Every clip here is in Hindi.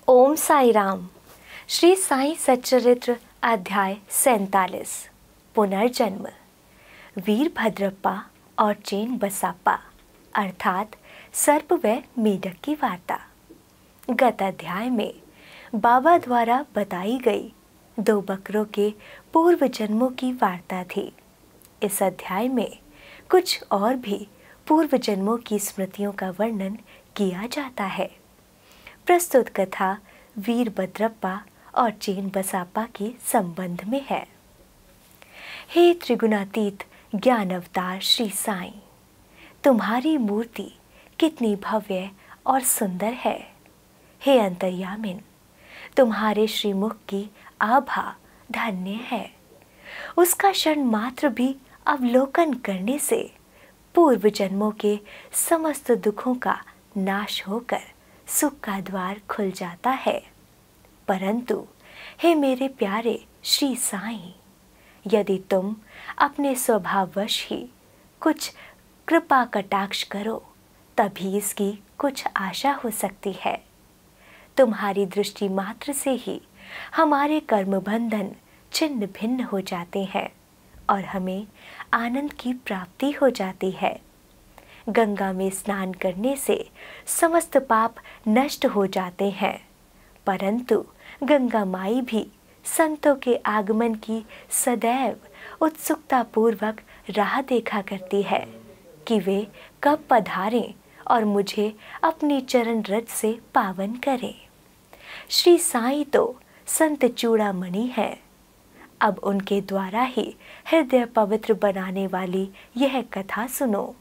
ओम साई राम। श्री साई सच्चरित्र अध्याय 47 पुनर्जन्म। वीरभद्रप्पा और चेन बसाप्पा अर्थात सर्प व मेढक की वार्ता। गत अध्याय में बाबा द्वारा बताई गई 2 बकरों के पूर्व जन्मों की वार्ता थी। इस अध्याय में कुछ और भी पूर्व जन्मों की स्मृतियों का वर्णन किया जाता है। प्रस्तुत कथा वीरभद्रप्पा और चेन बसाप्पा के संबंध में है। हे त्रिगुणातीत ज्ञान अवतार श्री साईं, तुम्हारी मूर्ति कितनी भव्य और सुंदर है। हे अंतर्यामिन, तुम्हारे श्रीमुख की आभा धन्य है। उसका क्षण मात्र भी अवलोकन करने से पूर्व जन्मों के समस्त दुखों का नाश होकर सुख का द्वार खुल जाता है। परंतु हे मेरे प्यारे श्री साईं, यदि तुम अपने स्वभाववश ही कुछ कृपा कटाक्ष करो तभी इसकी कुछ आशा हो सकती है। तुम्हारी दृष्टि मात्र से ही हमारे कर्म बंधन छिन्न भिन्न हो जाते हैं और हमें आनंद की प्राप्ति हो जाती है। गंगा में स्नान करने से समस्त पाप नष्ट हो जाते हैं, परंतु गंगा माई भी संतों के आगमन की सदैव उत्सुकता पूर्वक राह देखा करती है कि वे कब पधारें और मुझे अपनी चरण रज से पावन करें। श्री साईं तो संत चूड़ामणि हैं। अब उनके द्वारा ही हृदय पवित्र बनाने वाली यह कथा सुनो।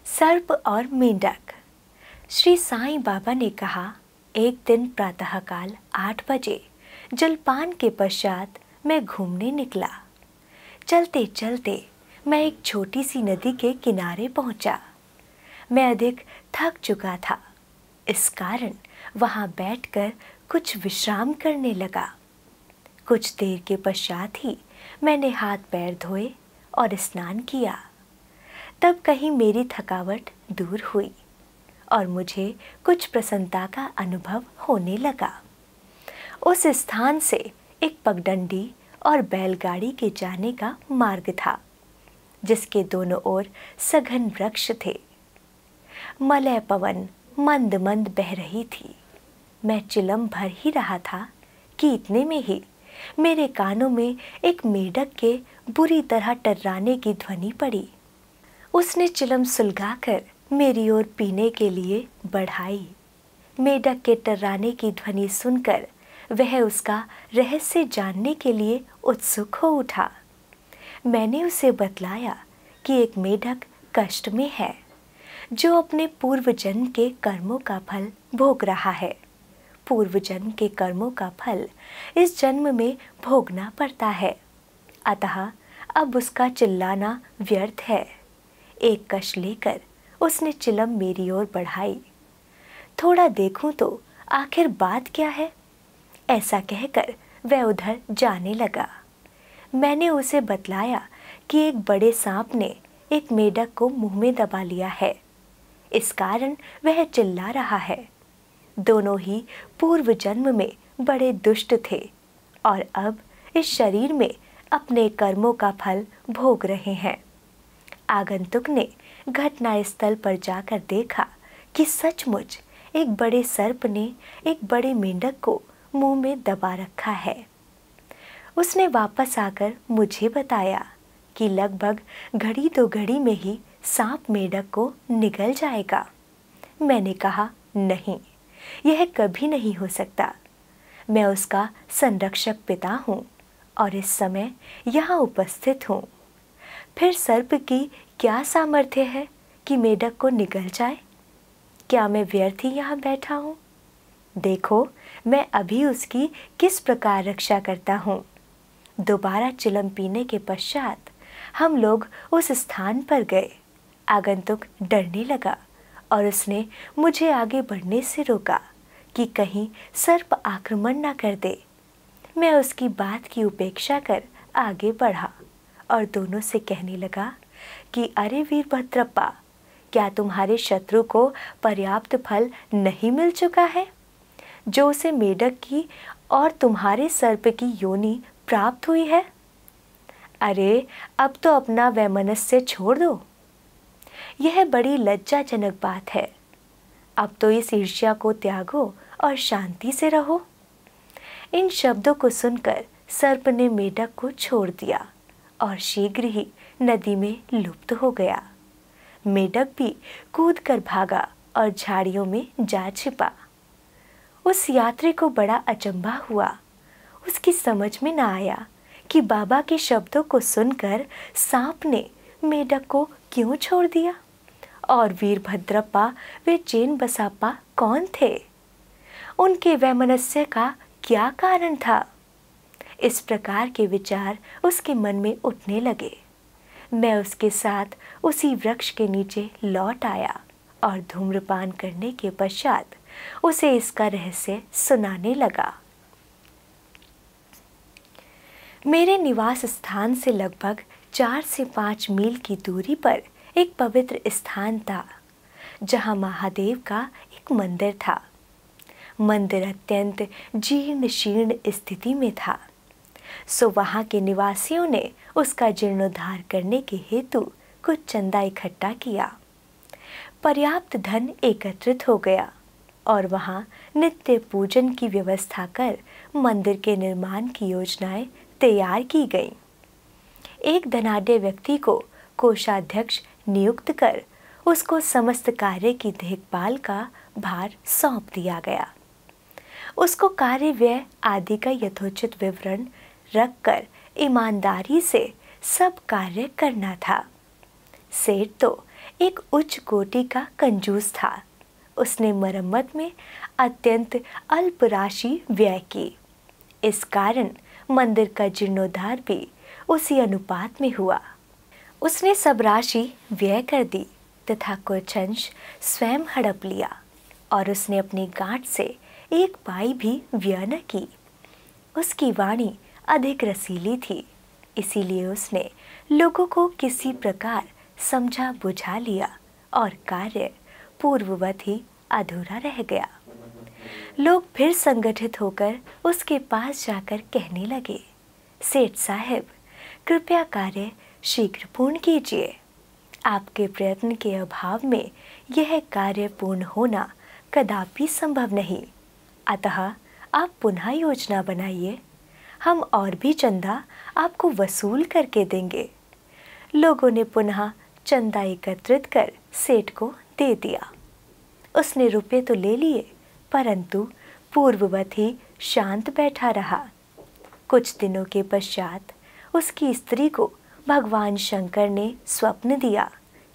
सर्प और मेंढक। श्री साईं बाबा ने कहा, एक दिन प्रातःकाल 8 बजे जलपान के पश्चात मैं घूमने निकला। चलते चलते मैं एक छोटी सी नदी के किनारे पहुंचा। मैं अधिक थक चुका था, इस कारण वहां बैठकर कुछ विश्राम करने लगा। कुछ देर के पश्चात ही मैंने हाथ पैर धोए और स्नान किया। तब कहीं मेरी थकावट दूर हुई और मुझे कुछ प्रसन्नता का अनुभव होने लगा। उस स्थान से एक पगडंडी और बैलगाड़ी के जाने का मार्ग था, जिसके दोनों ओर सघन वृक्ष थे। मलय पवन मंद मंद बह रही थी। मैं चिलम भर ही रहा था कि इतने में ही मेरे कानों में एक मेढक के बुरी तरह टर्राने की ध्वनि पड़ी। उसने चिलम सुलगाकर मेरी ओर पीने के लिए बढ़ाई। मेढक के टर्राने की ध्वनि सुनकर वह उसका रहस्य जानने के लिए उत्सुक हो उठा। मैंने उसे बतलाया कि एक मेढक कष्ट में है, जो अपने पूर्व जन्म के कर्मों का फल भोग रहा है। पूर्व जन्म के कर्मों का फल इस जन्म में भोगना पड़ता है, अतः अब उसका चिल्लाना व्यर्थ है। एक कश लेकर उसने चिलम मेरी ओर बढ़ाई। थोड़ा देखूं तो आखिर बात क्या है, ऐसा कहकर वह उधर जाने लगा। मैंने उसे बतलाया कि एक बड़े सांप ने एक मेढक को मुंह में दबा लिया है, इस कारण वह चिल्ला रहा है। दोनों ही पूर्व जन्म में बड़े दुष्ट थे और अब इस शरीर में अपने कर्मों का फल भोग रहे हैं। आगंतुक ने घटनास्थल पर जाकर देखा कि सचमुच एक बड़े सर्प ने एक बड़े मेंढक को मुंह में दबा रखा है। उसने वापस आकर मुझे बताया कि लगभग घड़ी 2 घड़ी में ही सांप मेंढक को निगल जाएगा। मैंने कहा, नहीं, यह कभी नहीं हो सकता। मैं उसका संरक्षक पिता हूँ और इस समय यहाँ उपस्थित हूँ। फिर सर्प की क्या सामर्थ्य है कि मेढक को निगल जाए? क्या मैं व्यर्थ ही यहाँ बैठा हूँ? देखो, मैं अभी उसकी किस प्रकार रक्षा करता हूँ। दोबारा चिलम पीने के पश्चात हम लोग उस स्थान पर गए। आगंतुक डरने लगा और उसने मुझे आगे बढ़ने से रोका कि कहीं सर्प आक्रमण न कर दे। मैं उसकी बात की उपेक्षा कर आगे बढ़ा और दोनों से कहने लगा कि अरे वीरभद्रप्पा, क्या तुम्हारे शत्रु को पर्याप्त फल नहीं मिल चुका है जो उसे मेढक की और तुम्हारे सर्प की योनि प्राप्त हुई है? अरे अब तो अपना वैमनस्य छोड़ दो। यह बड़ी लज्जाजनक बात है। अब तो इस ईर्ष्या को त्यागो और शांति से रहो। इन शब्दों को सुनकर सर्प ने मेढक को छोड़ दिया और शीघ्र ही नदी में लुप्त हो गया। मेढक भी कूदकर भागा और झाड़ियों में जा छिपा। उस यात्री को बड़ा अचंभा हुआ। उसकी समझ में न आया कि बाबा के शब्दों को सुनकर सांप ने मेढक को क्यों छोड़ दिया और वीरभद्रप्पा वे चेन बसापा कौन थे? उनके वैमनस्य का क्या कारण था? इस प्रकार के विचार उसके मन में उठने लगे। मैं उसके साथ उसी वृक्ष के नीचे लौट आया और धूम्रपान करने के पश्चात उसे इसका रहस्य सुनाने लगा। मेरे निवास स्थान से लगभग 4 से 5 मील की दूरी पर एक पवित्र स्थान था, जहां महादेव का एक मंदिर था। मंदिर अत्यंत जीर्ण शीर्ण स्थिति में था, सो वहां के निवासियों ने उसका जीर्णोद्धार करने के हेतु कुछ चंदा इकट्ठा किया। पर्याप्त धन एकत्रित हो गया और वहां नित्य पूजन की व्यवस्था कर मंदिर के निर्माण की योजनाएं तैयार की गईं। एक धनाढ्य व्यक्ति को कोषाध्यक्ष नियुक्त कर उसको समस्त कार्य की देखभाल का भार सौंप दिया गया। उसको कार्य व्यय आदि का यथोचित विवरण रखकर ईमानदारी से सब कार्य करना था। सेठ तो एक उच्च कोटि का कंजूस था। उसने मरम्मत में अत्यंत अल्प राशि व्यय की। इस कारण मंदिर का जीर्णोद्धार भी उसी अनुपात में हुआ। उसने सब राशि व्यय कर दी तथा कुछ अंश स्वयं हड़प लिया और उसने अपनी गांठ से एक पाई भी व्यय न की। उसकी वाणी अधिक रसीली थी, इसीलिए उसने लोगों को किसी प्रकार समझा बुझा लिया और कार्य पूर्ववत ही अधूरा रह गया। लोग फिर संगठित होकर उसके पास जाकर कहने लगे, सेठ साहब, कृपया कार्य शीघ्र पूर्ण कीजिए। आपके प्रयत्न के अभाव में यह कार्य पूर्ण होना कदापि संभव नहीं। अतः आप पुनः योजना बनाइए, हम और भी चंदा आपको वसूल करके देंगे। लोगों ने पुनः चंदा एकत्रित कर सेठ को दे दिया। उसने रुपये तो ले लिए, परंतु पूर्ववत ही शांत बैठा रहा। कुछ दिनों के पश्चात उसकी स्त्री को भगवान शंकर ने स्वप्न दिया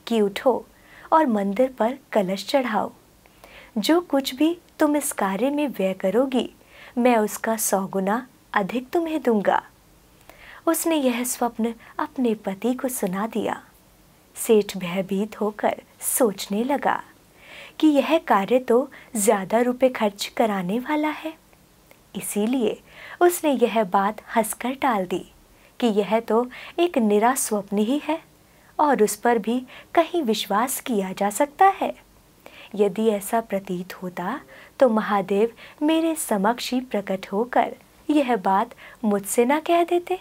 कि उठो और मंदिर पर कलश चढ़ाओ। जो कुछ भी तुम इस कार्य में व्यय करोगी, मैं उसका 100 गुना अधिक तुम्हें दूंगा। उसने यह स्वप्न अपने पति को सुना दिया। सेठ भयभीत होकर सोचने लगा कि यह कार्य तो ज्यादा रुपए खर्च कराने वाला है। इसीलिए उसने यह बात हंसकर टाल दी कि यह तो एक निरा स्वप्न ही है और उस पर भी कहीं विश्वास किया जा सकता है। यदि ऐसा प्रतीत होता तो महादेव मेरे समक्ष ही प्रकट होकर यह बात मुझसे ना कह देते।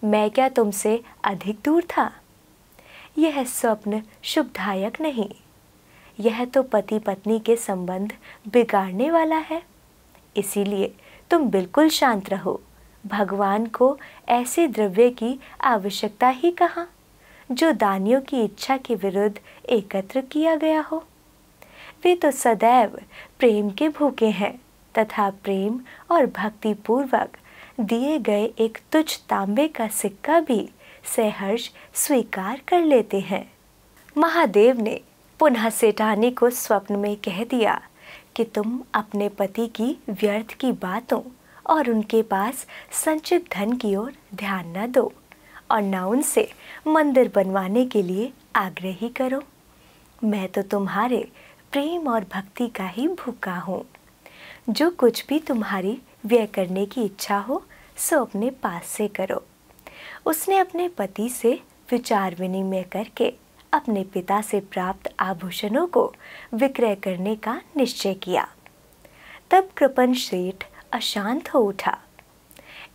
मैं क्या तुमसे अधिक दूर था? यह स्वप्न शुभदायक नहीं, यह तो पति पत्नी के संबंध बिगाड़ने वाला है। इसीलिए तुम बिल्कुल शांत रहो। भगवान को ऐसे द्रव्य की आवश्यकता ही कहाँ जो दानियों की इच्छा के विरुद्ध एकत्र किया गया हो। वे तो सदैव प्रेम के भूखे हैं तथा प्रेम और भक्ति पूर्वक दिए गए एक तुच्छ तांबे का सिक्का भी सहर्ष स्वीकार कर लेते हैं। महादेव ने पुनः सेठानी को स्वप्न में कह दिया कि तुम अपने पति की व्यर्थ की बातों और उनके पास संचित धन की ओर ध्यान न दो और न उनसे मंदिर बनवाने के लिए आग्रह ही करो। मैं तो तुम्हारे प्रेम और भक्ति का ही भूखा हूँ। जो कुछ भी तुम्हारी व्यय करने की इच्छा हो सो अपने पास से करो। उसने अपने पति से विचार विनिमय करके अपने पिता से प्राप्त आभूषणों को विक्रय करने का निश्चय किया। तब कृपन सेठ अशांत हो उठा।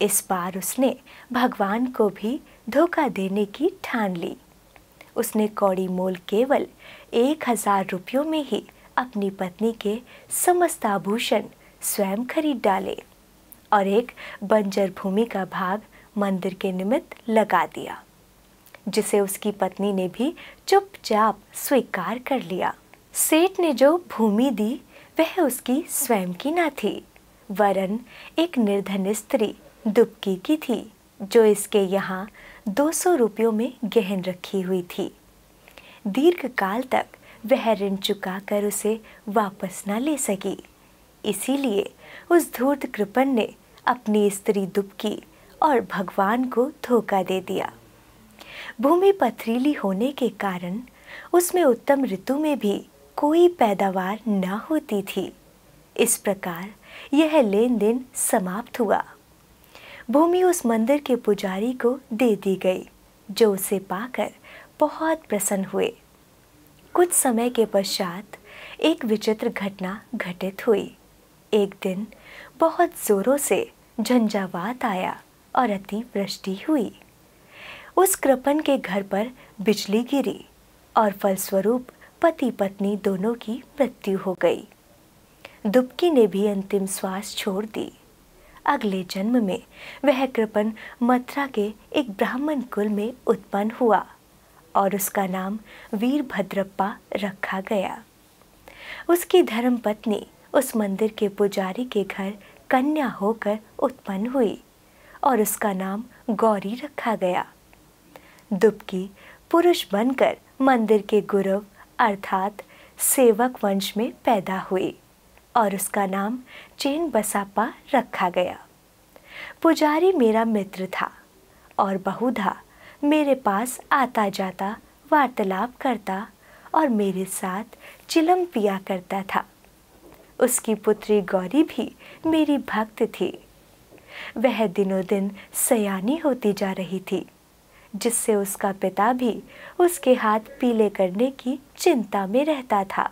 इस बार उसने भगवान को भी धोखा देने की ठान ली। उसने कौड़ी मोल केवल 1000 रुपयों में ही अपनी पत्नी के समस्त आभूषण स्वयं खरीद डाले और एक बंजर भूमि का भाग मंदिर के निमित्त लगा दिया, जिसे उसकी पत्नी ने भी चुपचाप स्वीकार कर लिया। सेठ ने जो भूमि दी वह उसकी स्वयं की न थी, वरन एक निर्धन स्त्री दुबकी की थी, जो इसके यहाँ 200 रुपयों में गहन रखी हुई थी। दीर्घ काल तक वह ऋण चुकाकर उसे वापस न ले सकी, इसीलिए उस धूर्त कृपण ने अपनी स्त्री दुबकी और भगवान को धोखा दे दिया। भूमि पथरीली होने के कारण उसमें उत्तम ऋतु में भी कोई पैदावार न होती थी। इस प्रकार यह लेन देन समाप्त हुआ। भूमि उस मंदिर के पुजारी को दे दी गई, जो उसे पाकर बहुत प्रसन्न हुए। कुछ समय के पश्चात एक विचित्र घटना घटित हुई। एक दिन बहुत जोरों से झंझावात आया और अति वृष्टि हुई। उस कृपण के घर पर बिजली गिरी और फलस्वरूप पति पत्नी दोनों की मृत्यु हो गई। दुबकी ने भी अंतिम श्वास छोड़ दी। अगले जन्म में वह कृपण मथुरा के एक ब्राह्मण कुल में उत्पन्न हुआ और उसका नाम वीरभद्रप्पा रखा गया। उसकी धर्मपत्नी उस मंदिर के पुजारी के घर कन्या होकर उत्पन्न हुई और उसका नाम गौरी रखा गया। दुबकी पुरुष बनकर मंदिर के गुरव अर्थात सेवक वंश में पैदा हुई और उसका नाम चेन बसापा रखा गया। पुजारी मेरा मित्र था और बहुधा मेरे पास आता जाता, वार्तालाप करता और मेरे साथ चिलम पिया करता था। उसकी पुत्री गौरी भी मेरी भक्त थी। वह दिनों दिन सयानी होती जा रही थी, जिससे उसका पिता भी उसके हाथ पीले करने की चिंता में रहता था।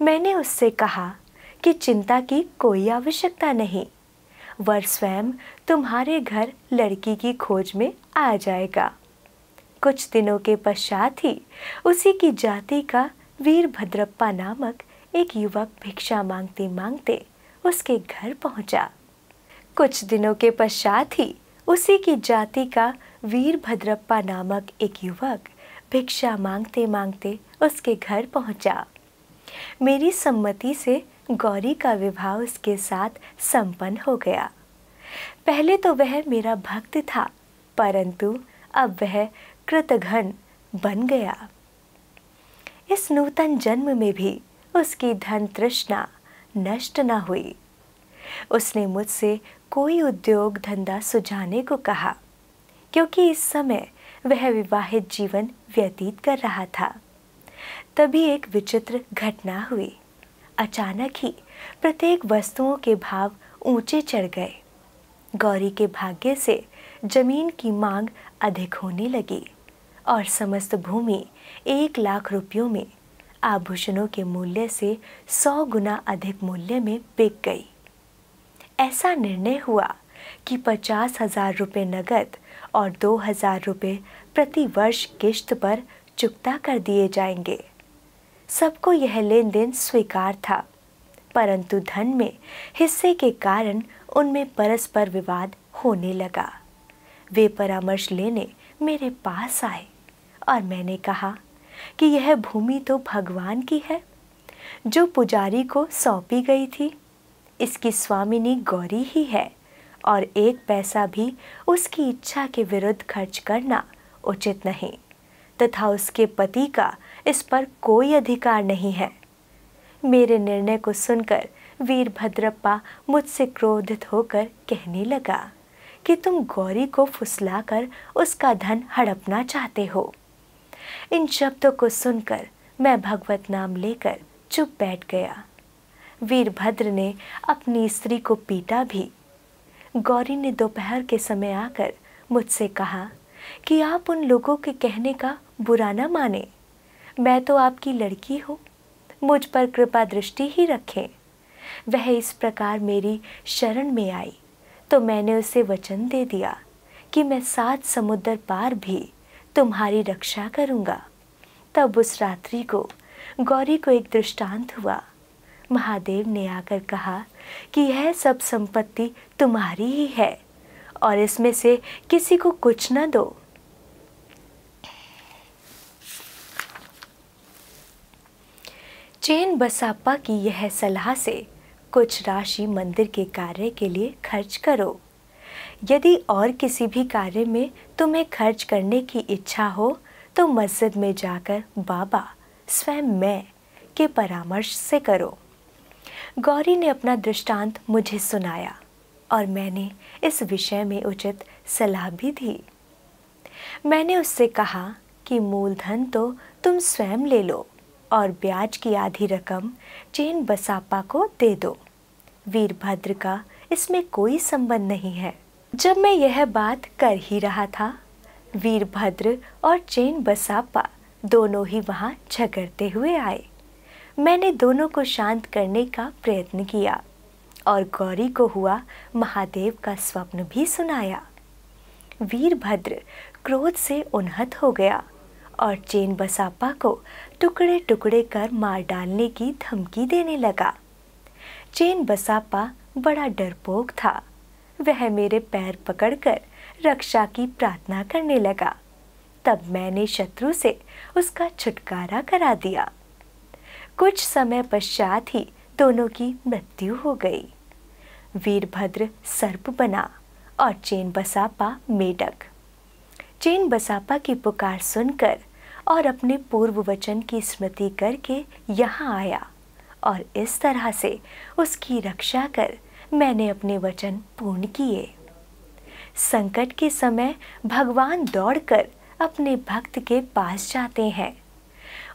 मैंने उससे कहा कि चिंता की कोई आवश्यकता नहीं, वर स्वयं तुम्हारे घर लड़की की खोज में आ जाएगा। कुछ दिनों के पश्चात ही उसी की जाति का वीरभद्रप्पा नामक एक युवक भिक्षा मांगते मांगते उसके घर पहुंचा। कुछ दिनों के पश्चात ही उसी की जाति का वीरभद्रप्पा नामक एक युवक भिक्षा मांगते मांगते उसके घर पहुंचा। मेरी सम्मति से गौरी का विवाह उसके साथ संपन्न हो गया। पहले तो वह मेरा भक्त था, परंतु अब वह कृतघ्न बन गया। इस नूतन जन्म में भी उसकी धन तृष्णा नष्ट न हुई। उसने मुझसे कोई उद्योग धंधा सुझाने को कहा, क्योंकि इस समय वह विवाहित जीवन व्यतीत कर रहा था। तभी एक विचित्र घटना हुई। अचानक ही प्रत्येक वस्तुओं के भाव ऊंचे चढ़ गए। गौरी के भाग्य से जमीन की मांग अधिक होने लगी और समस्त भूमि 1 लाख रुपयों में आभूषणों के मूल्य से 100 गुना अधिक मूल्य में बिक गई। ऐसा निर्णय हुआ कि 50,000 रुपये नगद और 2,000 रुपये प्रति वर्ष किश्त पर चुकता कर दिए जाएंगे। सबको यह लेन देन स्वीकार था, परंतु धन में हिस्से के कारण उनमें परस्पर विवाद होने लगा। वे परामर्श लेने मेरे पास आए और मैंने कहा कि यह भूमि तो भगवान की है, जो पुजारी को सौंपी गई थी। इसकी स्वामिनी गौरी ही है और 1 पैसा भी उसकी इच्छा के विरुद्ध खर्च करना उचित नहीं, तथा उसके पति का इस पर कोई अधिकार नहीं है। मेरे निर्णय को सुनकर वीरभद्रप्पा मुझसे क्रोधित होकर कहने लगा कि तुम गौरी को फुसलाकर उसका धन हड़पना चाहते हो। इन शब्दों को सुनकर मैं भगवत नाम लेकर चुप बैठ गया। वीरभद्र ने अपनी स्त्री को पीटा भी गौरी ने दोपहर के समय आकर मुझसे कहा कि आप उन लोगों के कहने का बुरा न माने। मैं तो आपकी लड़की हूँ, मुझ पर कृपा दृष्टि ही रखें। वह इस प्रकार मेरी शरण में आई तो मैंने उसे वचन दे दिया कि मैं 7 समुद्र पार भी तुम्हारी रक्षा करूँगा। तब उस रात्रि को गौरी को एक दृष्टांत हुआ। महादेव ने आकर कहा कि यह सब संपत्ति तुम्हारी ही है और इसमें से किसी को कुछ न दो। चेन बसाप्पा की यह सलाह से कुछ राशि मंदिर के कार्य के लिए खर्च करो। यदि और किसी भी कार्य में तुम्हें खर्च करने की इच्छा हो तो मस्जिद में जाकर बाबा स्वयं मैं के परामर्श से करो। गौरी ने अपना दृष्टांत मुझे सुनाया और मैंने इस विषय में उचित सलाह भी दी। मैंने उससे कहा कि मूलधन तो तुम स्वयं ले लो और ब्याज की आधी रकम चेन बसाप्पा को दे दो। वीरभद्र का इसमें कोई संबंध नहीं है। जब मैं यह बात कर ही रहा था, वीरभद्र और चेन बसाप्पा दोनों ही वहां झगड़ते हुए आए। मैंने दोनों को शांत करने का प्रयत्न किया और गौरी को हुआ महादेव का स्वप्न भी सुनाया। वीरभद्र क्रोध से उन्हत हो गया और चेन बसाप्पा को टुकड़े टुकड़े कर मार डालने की धमकी देने लगा। चेन बसाप्पा बड़ा डरपोक था। वह मेरे पैर पकड़कर रक्षा की प्रार्थना करने लगा। तब मैंने शत्रु से उसका छुटकारा करा दिया। कुछ समय पश्चात ही दोनों की मृत्यु हो गई। वीरभद्र सर्प बना और चेन बसाप्पा मेढक। चेन बसाप्पा की पुकार सुनकर और अपने पूर्व वचन की स्मृति करके यहाँ आया और इस तरह से उसकी रक्षा कर मैंने अपने वचन पूर्ण किए। संकट के समय भगवान दौड़कर अपने भक्त के पास जाते हैं।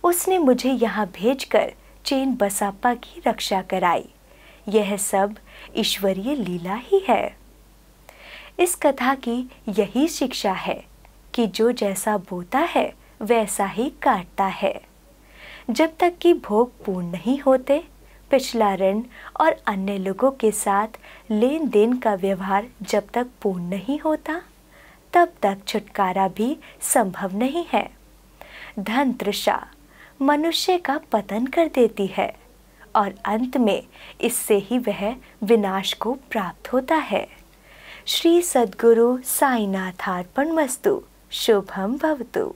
उसने मुझे यहाँ भेजकर चेन बसाप्पा की रक्षा कराई। यह सब ईश्वरीय लीला ही है। इस कथा की यही शिक्षा है कि जो जैसा बोता है वैसा ही काटता है। जब तक कि भोग पूर्ण नहीं होते, पिछला ऋण और अन्य लोगों के साथ लेन देन का व्यवहार जब तक पूर्ण नहीं होता, तब तक छुटकारा भी संभव नहीं है। धन तृषा मनुष्य का पतन कर देती है और अंत में इससे ही वह विनाश को प्राप्त होता है। श्री सद्गुरु साईनाथार्पणमस्तु। शुभम भवतु।